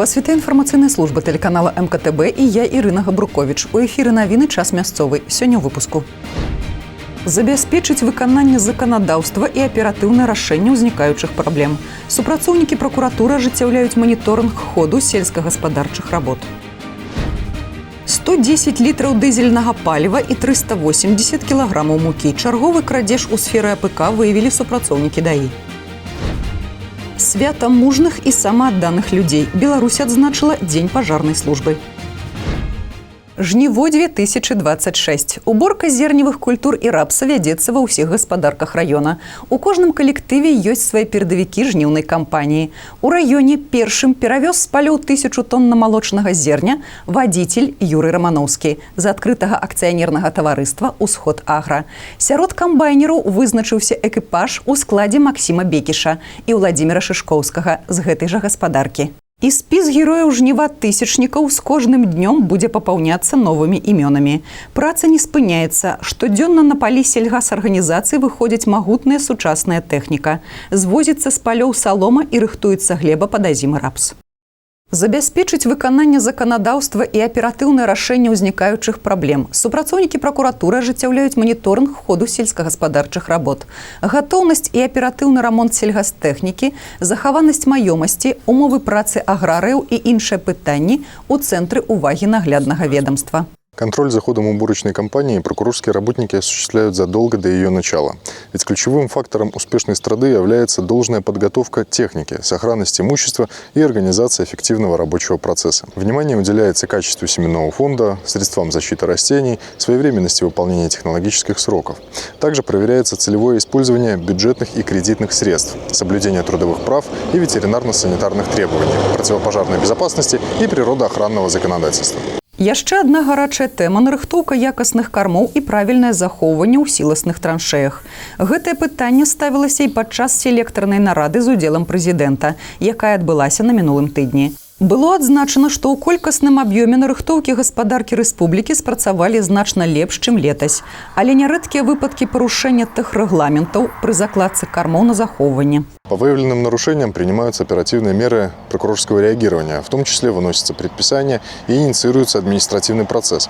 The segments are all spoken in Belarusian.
Вас вітае інфармацыйная служба тэлеканала МКТБ і я, Ірына Габруковіч. У эфіры навіны «Час мясцовы». Сёння ў выпуску. Забяспечыць выкананне заканадаўства і аператыўнае рашэнне ўзнікаючых праблем. Супрацоўнікі пракуратуры ажыццяўляюць маніторынг ходу сельскагаспадарчых работ. 110 літраў дызельнага паліва і 380 кілаграмаў мукі. Чарговы крадзеж у сферы АПК выявілі супрацоўнікі ДАІ. Свята мужных і самаадданых людзей. Беларусь адзначыла Дзень пажарнай службы. Жніво 2026. Уборка зерневых культур і рапса вядзецца ва ўсіх гаспадарках раёна. У кожным калектыве ёсць свае перадавікі жніўнай кампаніі. У раёне першым перавёз з палёў 1000 тонн малочнага зерня вадзіцель Юрый Рамановскі з адкрытага акцыянернага таварыства «Усход Агра». Сярод камбайнераў вызначыўся экіпаж у складзе Максіма Бекіша і Владзіміра Шышкоўскага з гэтай жа гаспадаркі. І спіс герояў жніва тысячнікаў з кожным днём будзе папаўняцца новымі імёнамі. Праца не спыняецца. Штодзённа на палі сельгасарганізацыі выходзіць магутная сучасная тэхніка. Звозіцца з палёў салома і рыхтуецца глеба пад азімы рапс. Забяспечыць выкананне заканадаўства і аператыўнае рашэнне ўзнікаючых праблем. Супрацоўнікі пракуратуры ажыццяўляюць маніторынг ходу сельскагаспадарчых работ. Гатоўнасць і аператыўны рамонт сельгастэхнікі, захаванасць маёмасці, умовы працы аграрыяў і іншыя пытанні ў цэнтры ўвагі нагляднага ведомства. Контроль за ходом уборочной кампании прокурорские работники осуществляют задолго до ее начала. Ведь ключевым фактором успешной страды является должная подготовка техники, сохранность имущества и организация эффективного рабочего процесса. Внимание уделяется качеству семенного фонда, средствам защиты растений, своевременности выполнения технологических сроков. Также проверяется целевое использование бюджетных и кредитных средств, соблюдение трудовых прав и ветеринарно-санитарных требований, противопожарной безопасности и природоохранного законодательства. Яшчэ адна гарачая тэма – нарыхтоўка якасных кармоў і правільнае захоўванне ў сіласных траншэях. Гэтае пытанне ставілася і падчас селектарнай нарады з удзелам прэзідэнта, якая адбылася на мінулым тыдні. Было адзначана, што ў колькасным аб'ёме нарыхтоўкі гаспадаркі рэспублікі спрацавалі значна лепш, чым летась, але нярэдкія выпадкі парушэння тых рэгламентаў пры закладцы кармоў на захоўванне. По выявленным нарушениям принимаются оперативные меры прокурорского реагирования, в том числе выносятся предписания и инициируется административный процесс.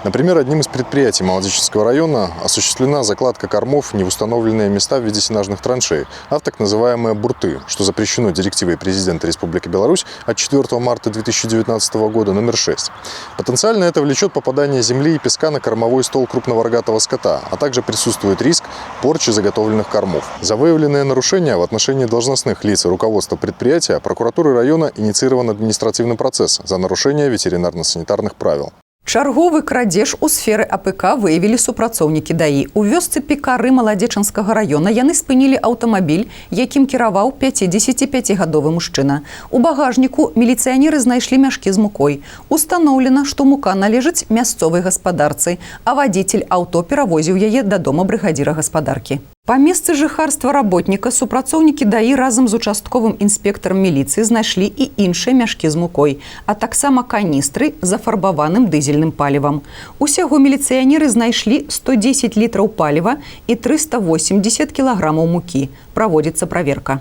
Например, одним из предприятий Молодеческого района осуществлена закладка кормов не в установленные места в виде сенажных траншей, а в так называемые бурты, что запрещено директивой президента Республики Беларусь от 4 марта 2019 года номер 6. Потенциально это влечет попадание земли и песка на кормовой стол крупного рогатого скота, а также присутствует риск порчи заготовленных кормов. За выявленные нарушения в отношении должностных лиц и руководства предприятия прокуратуры района инициирован административный процесс за нарушение ветеринарно-санитарных правил. Чарговы крадзеж у сферы АПК выявілі супрацоўнікі ДАІ. У вёсцы Пекары Маладзечанскага района яны спынілі аўтамабіль, якім кіраваў 55-гадовы мужчына. У багажніку міліцыянеры знайшлі мяшкі з мукой. Устаноўлена, што мука належыць мясцовай гаспадарцы, а вадзіцель аўто перавозіў яе да дома брыгадзіра гаспадаркі. Па месцы жыхарства работніка супрацоўнікі ДАІ разам з участковым інспектарам міліцыі знайшлі і іншыя мяшкі з мукой, а таксама каністры з афарбаваным дызельным палівам. Усяго міліцыянеры знайшлі 110 літраў паліва і 380 кілаграмаў мукі. Праводзіцца праверка.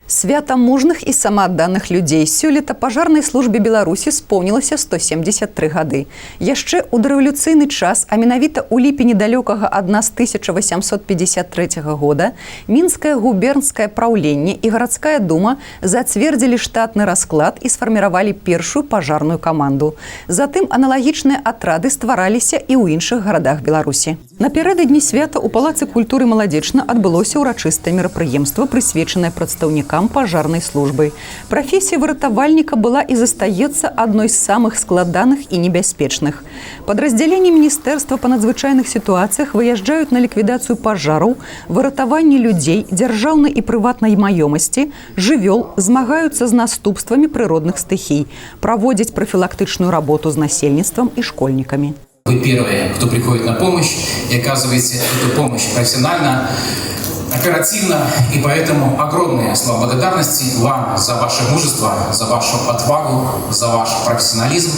Свята мужных і самаадданых людзей. Сёлета пажарнай службе Беларусі споўнілася 173 гады. Яшчэ ў дарэвалюцыйны час, а менавіта ў ліпені далёкага 1853 года, Мінскае губернскае праўленне і гарадская дума зацвердзілі штатны расклад і сфарміравалі першую пажарную каманду. Затым аналагічныя атрады ствараліся і ў іншых гарадах Беларусі. Напярэдадні свята ў Палацы культуры Маладзечна адбылося ўрачыстае мерапрыемства, прысвечанае прадстаўнікам пажарнай службы. Прафесія выратавальніка была і застаецца адной з самых складаных і небяспечных. Падраздзяленні Міністэрства па надзвычайных сітуацыях выязджаюць на ліквідацыю пажараў, выратаванне людзей, дзяржаўнай і прыватнай маёмасці, жывёл, змагаюцца з наступствамі прыродных стыхій, праводзяць прафілактычную работу з насельніцтвам і школьнікамі. Вы первые, кто приходит на помощь и оказываете эту помощь профессионально, оперативно, и поэтому огромные слова благодарности вам за ваше мужество, за вашу отвагу, за ваш профессионализм,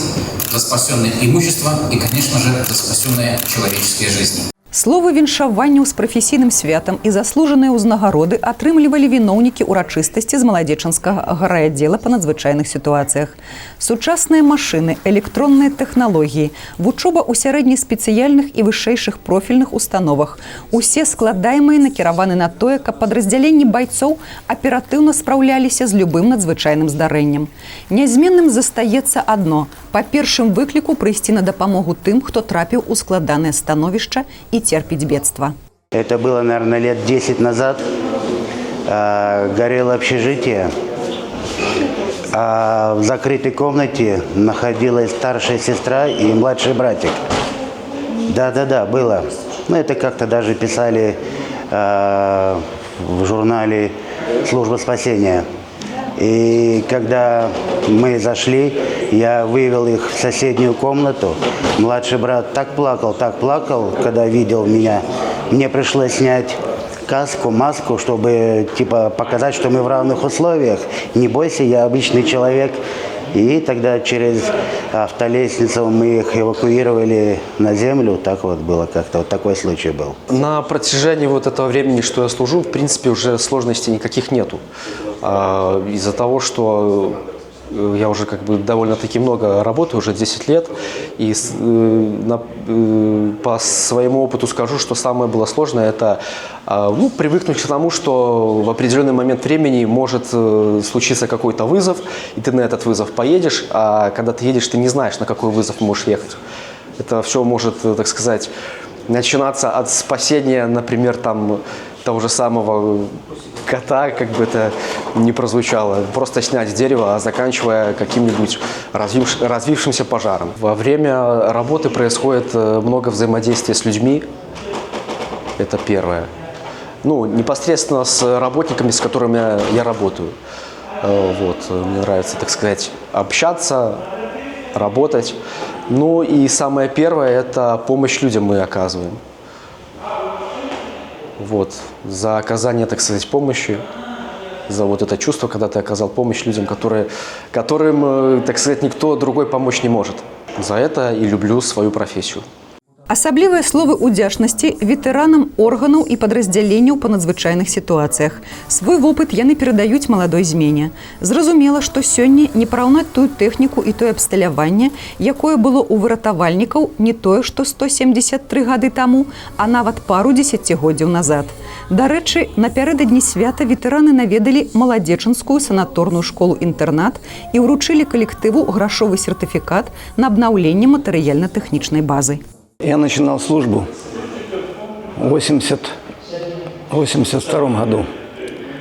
за спасенное имущество и, конечно же, за спасенные человеческие жизни. Словы віншаванняў з прафесійным святам і заслужаныя ўзнагароды атрымлівалі віноўнікі ўрачыстасці з маладзечанскага гарааддзела па надзвычайных сітуацыях. Сучасныя машыны, электронныя тэхналогіі, вучоба ў сярэднеспецыяльных і вышэйшых профільных установах. Усе складаемыя накіраваны на тое, каб падраздзяленні байцоў аператыўна спраўляліся з любым надзвычайным здарэннем. Нязменным застаецца адно – па першым выкліку прыйсці на дапамогу тым, хто трапіў у складанае становішча и терпеть бедство. Это было, наверное, лет 10 назад. Горело общежитие. А в закрытой комнате находилась старшая сестра и младший братик. Да, было. Ну, это как-то даже писали в журнале «Служба спасения». И когда мы зашли, я вывел их в соседнюю комнату. Младший брат так плакал, когда видел меня. Мне пришлось снять каску, маску, чтобы показать, что мы в равных условиях. Не бойся, я обычный человек. И тогда через автолестницу мы их эвакуировали на землю. Так вот было как-то, вот такой случай был. На протяжении вот этого времени, что я служу, в принципе, уже сложностей никаких нету. Из-за того, что я уже довольно-таки много работаю, уже 10 лет, и по своему опыту скажу, что самое было сложное – это привыкнуть к тому, что в определенный момент времени может случиться какой-то вызов, и ты на этот вызов поедешь, а когда ты едешь, ты не знаешь, на какой вызов можешь ехать. Это все может, так сказать, начинаться от спасения, например, того же самого кота, как бы это ни прозвучало, просто снять дерево, заканчивая каким-нибудь развившимся пожаром. Во время работы происходит много взаимодействия с людьми, это первое. Непосредственно с работниками, с которыми я работаю. Мне нравится, так сказать, общаться, работать. И самое первое – это помощь людям мы оказываем. За оказание, так сказать, помощи, за вот это чувство, когда ты оказал помощь людям, которым, так сказать, никто другой помочь не может. За это и люблю свою профессию. Асаблівыя словы ўдзячнасці ветэранам органаў і падраздзяленняў па надзвычайных сітуацыях. Свой вопыт яны перадаюць маладой змене. Зразумела, што сёння не параўнаць тую тэхніку і тое абсталяванне, якое было ў выратавальнікаў не тое, што 173 гады таму, а нават пару дзесяцігоддзяў назад. Дарэчы, напярэдадні свята ветэраны наведалі маладзечанскую санаторную школу-інтэрнат і ўручылі калектыву грашовы сертыфікат на абнаўленне матэрыяльна-тэхнічнай базы. Я начинал службу в 1982 году,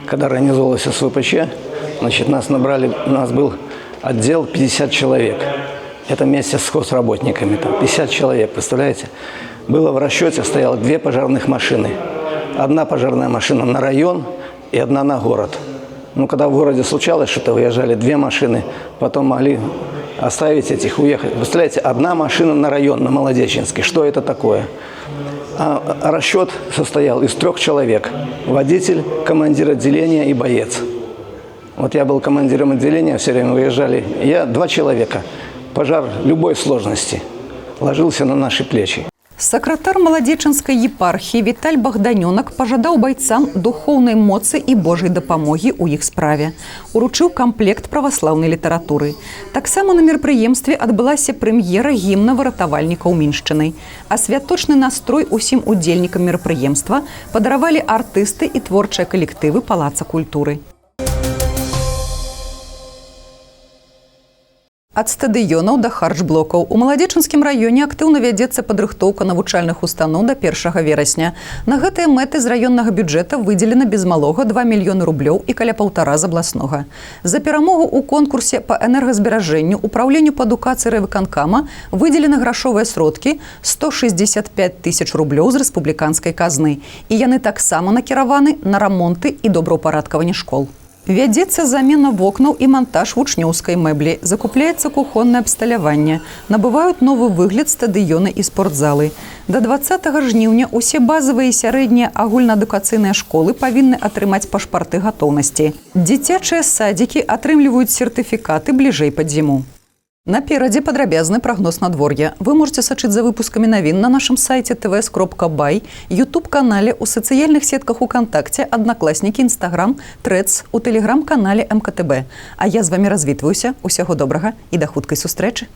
когда организовалась СВПЧ. Нас набрали, у нас был отдел 50 человек. Это вместе с хозработниками, 50 человек, представляете? Было в расчете, стояло 2 пожарных машины. Одна пожарная машина на район и одна на город. Когда в городе случалось что-то, выезжали 2 машины, потом могли оставить этих, уехать. Представляете, одна машина на район, на Молодеченский. Что это такое? Расчет состоял из 3 человек. Водитель, командир отделения и боец. Я был командиром отделения, все время выезжали. Я 2 человека. Пожар любой сложности ложился на наши плечи. Сакратар маладзечанскай епархіі Віталь Багданёнак пажадаў байцам духоўнай моцы і Божай дапамогі ў іх справе. Уручыў камплект праваслаўнай літаратуры. Таксама на мерапрыемстве адбылася прэм'ера гімна выратавальнікаў Міншчыны. А святочны настрой усім удзельнікам мерапрыемства падаравалі артысты і творчыя калектывы Палаца культуры. Ад стадыёнаў да харч-блокаў. У Маладзечанскім раёне актыўна вядзецца падрыхтоўка навучальных устаноў да 1 верасня. На гэтыя мэты з раённага бюджэта выдзелена без малога 2 мільёны рублёў і каля 1,5 з абласнога. За перамогу ў конкурсе па энергазберажэнню Упраўленню па адукацыі райвыканкама выдзелены грашовыя сродкі 165 тысяч рублёў з рэспубліканскай казны. І яны таксама накіраваны на рамонты і добраўпарадкаванне школ. Вядзецца замена вокнаў і монтаж вучнёўскай мэблі, закупляецца кухоннае абсталяванне, набываюць новы выгляд стадыёны і спортзалы. До 20 жніўня усе базавыя і сярэднія агульнаадукацыйныя школы павінны атрымаць пашпарты гатоўнасці. Дзіцячыя садзікі атрымліваюць сертыфікаты бліжэй пад зіму. Наперадзе падрабязны прагноз надвор'я. Вы можете сачыць за выпускамі навін на нашым сайце tvs.by, YouTube-канале, у сацыяльных сетках УКонтакте, Аднакласнікі, Інстаграм, Трэдс, у тэлеграм-канале МКТБ. А я з вамі развітваюся. Усяго добрага і да хуткай сустрэчы.